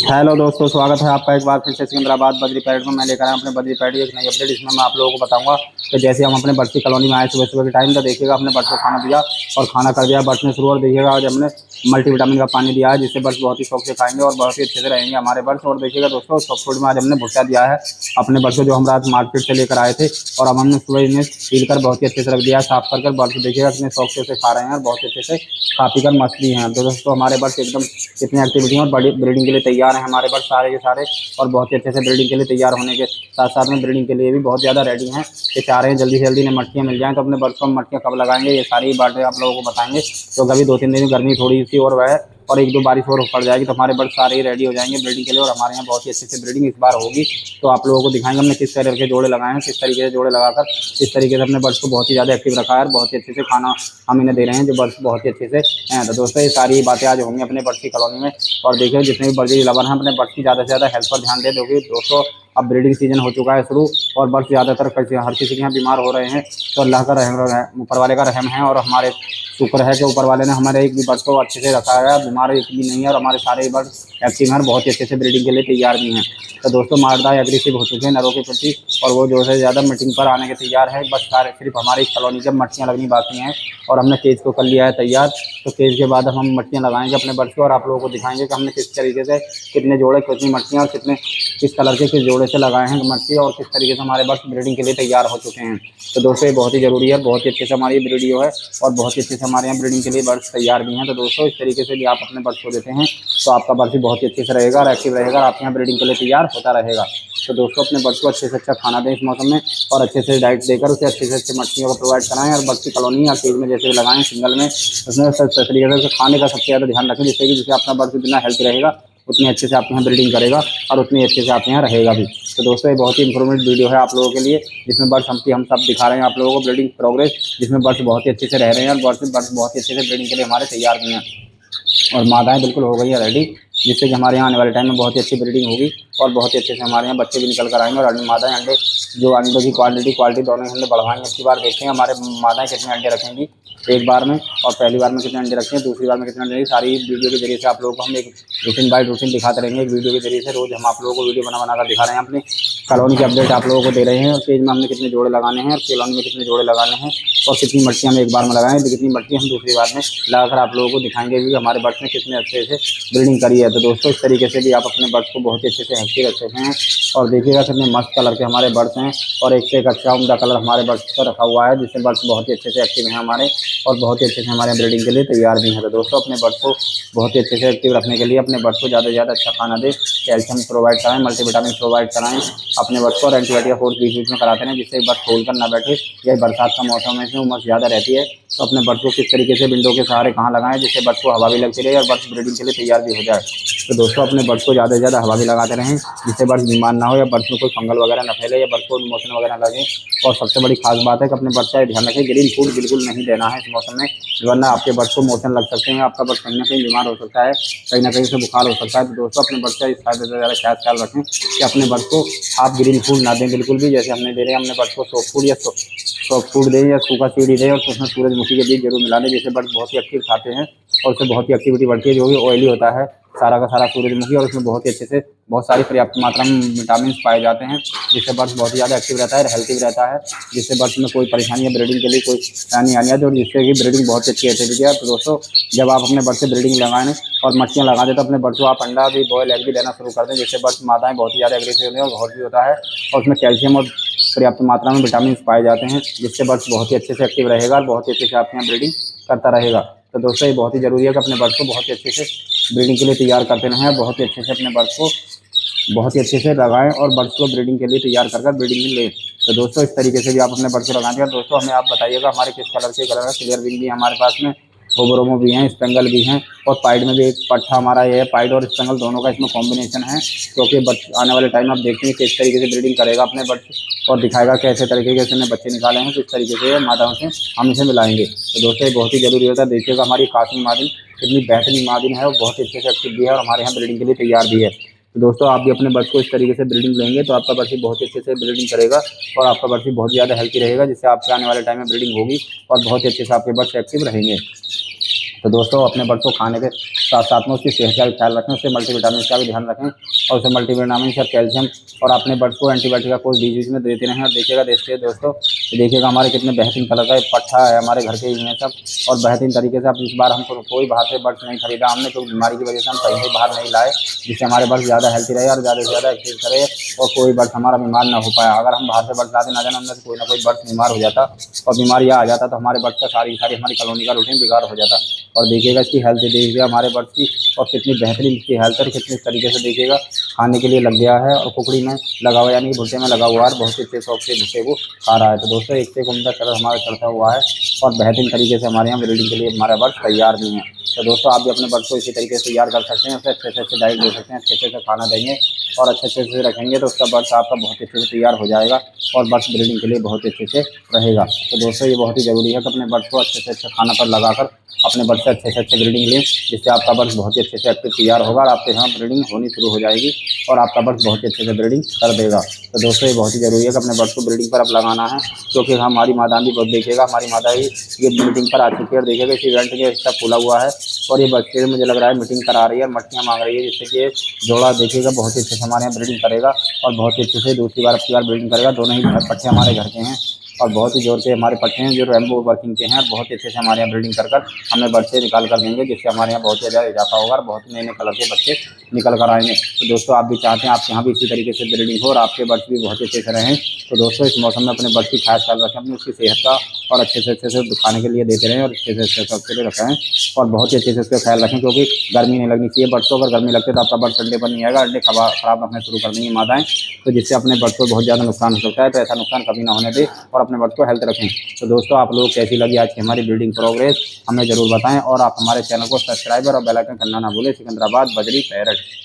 Hello दोस्तों, स्वागत है आपका एक बार फिर से सिकंदराबाद बद्री पैरेड में। मैं लेकर आया अपने बद्री पैरेड एक नई अपडेट। इसमें मैं आप लोगों को बताऊंगा कि जैसे हम अपने बर्ड्स की कॉलोनी में आए सुबह सुबह के टाइम, तो देखिएगा अपने बर्ड्स को खाना दिया और खाना कर दिया बर्ड्स ने शुरू। और देखिएगा आज हमने मल्टीविटामिन का पानी दिया है, जिससे बर्ड्स बहुत ही शौक से खाएंगे और बहुत ही अच्छे से रहेंगे हमारे बर्ड्स। और देखिएगा दोस्तों, सॉफ्ट फूड में आज हमने भुट्टा दिया है अपने बर्ड्स को, जो हम रात मार्केट से लेकर आए थे। और अब हमने सुबह इन्हें छील कर बहुत ही अच्छे से रख दिया है, साफ कर बर्ड्स देखिएगा कितने शौक से खा रहे हैं और बहुत अच्छे से खा पी कर मस्त भी हैं। तो दोस्तों हमारे बर्ड्स एकदम कितनी एक्टिविटी और बड़ी ब्रीडिंग के लिए तैयार हैं हमारे बर्ड्स सारे के सारे। और बहुत ही अच्छे से ब्रीडिंग के लिए तैयार होने के साथ साथ में ब्रीडिंग के लिए भी बहुत ज़्यादा रेडी हैं। ये चाह रहे हैं जल्दी से जल्दी इन्हें मटकियाँ मिल जाएँ। तो अपने बर्ड्स को हम मटकियाँ कब लगाएंगे, ये सारी बातें आप लोगों को बताएंगे। तो कभी 2-3 दिन गर्मी थोड़ी सी और वह और 1-2 बारिश और पड़ जाएगी तो हमारे बर्ड सारे ही रेडी हो जाएंगे ब्रीडिंग के लिए। और हमारे यहाँ बहुत ही अच्छे से ब्रीडिंग इस बार होगी। तो आप लोगों को दिखाएंगे हमने किस तरह के जोड़े लगाए हैं, किस तरीके से जोड़े लगाकर किस तरीके से अपने बर्ड्स को बहुत ही ज़्यादा एक्टिव रखा है और बहुत ही अच्छे से खाना हम इन्हें दे रहे हैं, जो बर्ड्स बहुत ही अच्छे से हैं। तो दोस्तों ये सारी बातें आज होंगी अपने बर्ड्स की कॉलोनी में। और देखिए जितने भी बर्डी लवर हैं अपने बर्ड्स की ज़्यादा से ज़्यादा हेल्थ पर ध्यान दें, क्योंकि दोस्तों अब ब्रीडिंग सीजन हो चुका है शुरू। और बर्ड्स ज़्यादातर हर किसी के यहाँ बीमार हो रहे हैं। तो अल्लाह का रहम, ऊपर वाले का रहम है और हमारे शुक्र है कि ऊपर वाले ने हमारे एक भी बर्ड को अच्छे से रखा है, बीमार एक भी नहीं है। और हमारे सारे बर्ड एक्टिव हैं, बहुत ही अच्छे से ब्रीडिंग के लिए तैयार भी हैं। तो दोस्तों मारदा एग्रेसिव हो चुके हैं नरों के प्रति, और वो जो है ज़्यादा मीटिंग पर आने के तैयार है। बस सारे सिर्फ हमारी कॉलोनी के मटकियाँ लगनी बाकी हैं और हमने केज को कर लिया है तैयार। तो केज के बाद हम मटकियाँ लगाएंगे अपने बर्ड्स को और आप लोगों को दिखाएंगे कि हमने किस तरीके से कितने जोड़े, कितनी मटकियाँ और कितने किस कलर के किस जोड़े से लगाए हैं मटकी, और किस तरीके से हमारे बर्ड्स ब्रीडिंग के लिए तैयार हो चुके हैं। तो दोस्तों ये बहुत ही ज़रूरी है, बहुत ही अच्छे से हमारी वीडियो है और बहुत ही अच्छे से हमारे यहाँ ब्रीडिंग के लिए बर्ड्स तैयार भी हैं। तो दोस्तों इस तरीके से भी आप अपने बर्ड्स को देते हैं तो आपका बर्ड्स भी बहुत ही अच्छे से रहेगा और एक्टिव रहेगा और आपके यहाँ ब्रीडिंग के लिए तैयार होता रहेगा। तो दोस्तों अपने बर्ड्स को अच्छे से अच्छा खाना दें इस मौसम में और अच्छे से डाइट देकर उसे अच्छे से अच्छे मछलियों को प्रोवाइड कराएं। और बर्ड्स की कॉलोनी या केज में जैसे लगाएं सिंगल में, उसमें तरीके से खाने का सबसे ज़्यादा ध्यान रखें, जिससे अपना बर्ड्स जितना हेल्थ रहेगा उतनी अच्छे से आपके यहाँ ब्रीडिंग करेगा और उतनी अच्छे से आपके यहाँ रहेगा भी। तो दोस्तों ये बहुत ही इन्फॉर्मेटिव वीडियो है आप लोगों के लिए, जिसमें बर्ड्स हम सब दिखा रहे हैं आप लोगों को ब्रीडिंग प्रोग्रेस, जिसमें बर्ड्स बहुत ही अच्छे से रह रहे हैं और बर्ड्स बहुत ही अच्छे से ब्रीडिंग के लिए हमारे तैयार भी हैं। और मादाएँ बिल्कुल हो गई है रेडी, जिससे कि हमारे यहाँ आने वाले टाइम में बहुत ही अच्छी ब्रीडिंग होगी और बहुत ही अच्छे से हमारे यहाँ बच्चे भी निकल कर आएंगे। और मादाएँ अंडे जो अंडों की क्वालिटी दोनों हमने बढ़वाएंगे। इसकी बार देखते हैं हमारे मादाएँ कितने अंडे रखेंगी एक बार में, और पहली बार में कितने अंडे रखें, दूसरी बार में कितने अंडे, सारी वीडियो के जरिए से आप लोगों को हम एक रूटीन बाय रूटीन दिखाते रहेंगे। एक वीडियो के जरिए से रोज़ हम आप लोगों को वीडियो बना कर दिखा रहे हैं, अपनी कॉलोनी की अपडेट आप लोगों को दे रहे हैं। और केज में हमने कितने जोड़े लगाने हैं और कॉलोनी में कितने जोड़े लगाने हैं और कितनी मटकी हम एक बार में लगाएं, तो कितनी मटकी हम दूसरी बार में लगाकर आप लोगों को दिखाएंगे भी हमारे बर्ड्स ने कितने अच्छे से ब्रीडिंग करी है। तो दोस्तों इस तरीके से भी आप अपने बर्ड्स को बहुत ही अच्छे से हेल्थी रख सकते हैं। और देखिएगा कितने मस्त कलर के हमारे बर्ड्स हैं और एक से एक अच्छा उमदा कलर हमारे बर्ड्स का रखा हुआ है, जिससे बर्ड्स बहुत ही अच्छे से एक्टिव हैं हमारे और बहुत ही अच्छे से हमारे ब्रीडिंग के लिए तैयार भी हैं। तो दोस्तों अपने बर्ड्स को बहुत ही अच्छे से एक्टिव रखने के लिए अपने बर्ड्स को ज़्यादा से ज़्यादा अच्छा खाना दें, कैल्शियम प्रोवाइड कराएं, मल्टीविटामिन प्रोवाइड कराएं अपने बर्ड्स को, और एंटीबायोटिक कोर्स बीच में कराते हैं, जिससे बर्ड्स खोल कर ना बैठे। यह बरसात का मौसम है, इसमें उमस ज़्यादा रहती है। तो अपने बर्ड्स को किस तरीके से विंडो के सहारे कहाँ लगाएं, जिससे बर्ड्स को हवा भी लगती रहे और बर्ड्स ब्रीडिंग के लिए तैयार भी हो जाए। तो दोस्तों अपने बर्ड्स को ज़्यादा से ज़्यादा हवा भी लगाते रहें, जिससे बर्ड्स बीमार ना हो या बर्ड्स में कोई फंगल वगैरह न फैले या बर्ड्स को इमोशन वगैरह लगे। और सबसे बड़ी खास बात है कि अपने बर्ड्स का ध्यान रखें, ग्रीन फूड बिल्कुल नहीं देना है इस मौसम में, वरना आपके बर्ड्स को मोशन लग सकते हैं, आपका बर्ड कहीं ना कहीं बीमार हो सकता है, कहीं ना कहीं से बुखार हो सकता है। तो दोस्तों अपने बर्ड्स का ज़्यादा से ज़्यादा ख्याल रखें कि अपने बर्ड्स को आप ग्रीन फूड ना दें बिल्कुल भी, जैसे हमने दे रहे हैं अपने बर्ड्स को सॉफ्ट फूड या सॉफ्ट फूड दें या सूखा सीढ़ी दें, और उसमें सूरजमुखी के बीज जरूर मिला दें, जिससे बर्ड्स बहुत ही एक्टिव खाते हैं और उससे बहुत ही एक्टिविटी बढ़ती है, जो कि ऑयली होता है सारा का सारा सूरजमुखी, और उसमें बहुत ही अच्छे से बहुत सारी पर्याप्त मात्रा में विटामिन पाए जाते हैं, जिससे बर्ड्स बहुत ही ज़्यादा एक्टिव रहता है और हेल्थी भी रहता है, जिससे बर्ड्स में कोई परेशानी या ब्रीडिंग के लिए कोई नहीं आनी है, और जिससे कि ब्रीडिंग बहुत अच्छी एक्टिविटी है। तो दोस्तों जब आप अपने बर्ड से ब्रीडिंग लगाएं और मछलियाँ लगा दें तो अपने बर्ड्स को आप अंडा भी बॉयल एग भी देना शुरू कर दें, जिससे बर्ड्स मादाएँ बहुत ही ज़्यादा एग्रेसिव होती हैं और बहुत भी होता है, और उसमें कैल्शियम और पर्याप्त मात्रा में विटामिन पाए जाते हैं, जिससे बर्ड्स बहुत ही अच्छे से एक्टिव रहेगा और बहुत ही अच्छे से आपके यहाँ ब्रीडिंग करता रहेगा। तो दोस्तों ये बहुत ही ज़रूरी है कि अपने बर्ड्स को बहुत ही अच्छे से ब्रीडिंग के लिए तैयार करते रहें और बहुत ही अच्छे से अपने बर्ड्स को बहुत ही अच्छे से लगाएं और बर्ड्स को ब्रीडिंग के लिए तैयार कर ब्रीडिंग लें। तो दोस्तों इस तरीके से भी आप अपने बर्ड्स को लगाएंगे। और दोस्तों हमें आप बताइएगा हमारे किस कलर के कलर है। क्लियर विंग भी हमारे पास में, ओबरोमो भी हैं, स्पेंगल भी हैं, और पाइड में भी एक पट्ठा हमारा ये है, पाइड और स्पेंगल दोनों का इसमें कॉम्बिनेशन है, क्योंकि आने वाले टाइम आप देखते हैं किस तरीके से ब्रीडिंग करेगा अपने बर्ड्स और दिखाएगा कैसे तरीके से इसने बच्चे निकाले हैं, किस तरीके से मादाओं से हम इसे मिलाएंगे। तो दोस्तों ये बहुत ही जरूरी होता है। देखिएगा हमारी कासमी मादिन कितनी बेहतरीन मादिन है और बहुत ही अच्छे से एक्टिव भी है और हमारे यहाँ ब्रीडिंग के लिए तैयार भी है। तो दोस्तों आप भी अपने बर्ड्स को इस तरीके से ब्रीडिंग लेंगे तो आपका बर्ड भी बहुत अच्छे से ब्रीडिंग करेगा और आपका बर्ड भी बहुत ज़्यादा हेल्थी रहेगा, जिससे आपके आने वाले टाइम में ब्रीडिंग होगी और बहुत ही अच्छे से आपके बर्ड्स एक्टिव रहेंगे। तो दोस्तों अपने बर्ड्स को खाने के साथ साथ में उसकी सेहत का भी ख्याल रखें, उससे मल्टीविटामिन का भी ध्यान रखें और उसे मल्टीविटामिन और कैल्शियम और अपने बर्ड्स को एंटीबायोटिक का कोई बीज में देते रहें। और देखिएगा देखिए दोस्तों, देखिएगा हमारे कितने बेहतरीन कलर का पट्ठा है, हमारे घर के ही हैं सब और बेहतरीन तरीके से। अब इस बार हमको कोई बाहर से बर्ड्स नहीं खरीदा हमने, क्योंकि बीमारी की वजह से हम कहीं से बाहर नहीं लाए, जिससे हमारे बर्ड्स ज़्यादा हेल्थी रहे और ज़्यादा से ज़्यादा एक्सरसाइज करे और कोई बर्ड्स हमारा बीमार ना हो पाया। अगर हम बाहर से बर्ड्स लाते ना जाना उनमें से कोई ना कोई बर्ड्स बीमार हो जाता और बीमारी आ जाता तो हमारे बर्ड्स का सारी हमारी कॉलोनी का रूटीन बिगाड़ हो जाता। और देखिएगा इसकी हेल्थ देखिएगा हमारे बर्ड्स की और कितनी बेहतरीन इसकी हेल्थ और कितनी तरीके से देखिएगा खाने के लिए लग गया है और कुकड़ी में लगा हुआ यानी कि भुट्टे में लगा हुआ है, बहुत ही अच्छे शौक से भुट्टे को खा रहा है। तो दोस्तों एक से एक उम्दा कलर हमारा चढ़ता हुआ है और बेहतरीन तरीके से हमारे यहाँ ब्रीडिंग के लिए हमारे बर्ड्स तैयार भी हैं। तो दोस्तों आप भी अपने बर्ड्स को इसी तरीके से तैयार कर सकते हैं, उसे अच्छे से अच्छे डाइट दे सकते हैं, अच्छे से खाना देंगे और अच्छे से रखेंगे तो उसका बर्ड्स आपका बहुत अच्छे से तैयार हो जाएगा और बर्ड्स ब्रीडिंग के लिए बहुत अच्छे से रहेगा। तो दोस्तों ये बहुत ही ज़रूरी है कि अपने बर्ड्स को अच्छे से अच्छा खाना पर लगाकर अपने बर्ड्स से अच्छे ब्रीडिंग लें, जिससे आपका बर्ड्स बहुत ही अच्छे से एक्टिव तैयार होगा और आपके यहाँ ब्रीडिंग होनी शुरू हो जाएगी और आपका बर्ड्स बहुत ही अच्छे से ब्रीडिंग कर देगा। तो दोस्तों ये बहुत ही ज़रूरी है कि अपने बर्ड्स को ब्रीडिंग पर अब लगाना है, क्योंकि हमारी मादा भी बहुत देखिएगा, हमारी मादा ही ये मीटिंग पर आ चुकी है और देखिएगा इस इवेंट के हिस्सा फूला हुआ है और ये बच्चे मुझे लग रहा है मीटिंग करा रही है, मटकियाँ मांग रही है, जिससे कि ये जोड़ा देखिएगा बहुत ही अच्छे से हमारे यहाँ ब्रीडिंग करेगा और बहुत ही अच्छे से दूसरी बार अब की बार ब्रीडिंग करेगा। दोनों ही पट्टे हमारे घर के हैं और बहुत ही जोर के हमारे पट्टे हैं जो रेम्बो वर्किंग के हैं और बहुत अच्छे से हमारे यहाँ ब्रीडिंग कर हमें बच्चे निकाल कर देंगे, जिससे हमारे यहाँ बहुत ज़्यादा इजाफा होगा और बहुत नए नए कलर के बच्चे निकल कर आएंगे। तो दोस्तों आप भी चाहते हैं आप यहाँ भी इसी तरीके से ब्रीडिंग हो और आपके बर्ड्स भी बहुत अच्छे से रहें। तो दोस्तों इस मौसम में अपने बर्ड्स की खास ख्याल रखें, अपनी उसकी सेहत का और अच्छे से खाने के लिए देते रहें और अच्छे से सबके लिए रखें और बहुत ही अच्छे से उसका ख्याल रखें, क्योंकि गर्मी नहीं लगनी चाहिए बर्ड्स को। अगर गर्मी लगती है तो आपका बर्ड अंडे पर नहीं आएगा, अंडे खराब रखने शुरू कर देंगे मादाएँ, तो जिससे अपने बर्ड्स को बहुत ज़्यादा नुकसान हो सकता है। तो ऐसा नुकसान कभी ना होने दे और अपने बर्ड्स को हेल्थ रखें। तो दोस्तों आप लोग कैसी लगी आज की हमारी ब्रीडिंग प्रोग्रेस हमें ज़रूर बताएं और आप हमारे चैनल को सब्सक्राइब और बेल आइकन करना ना भूलें। सिकंदराबाद बजरी पैरट।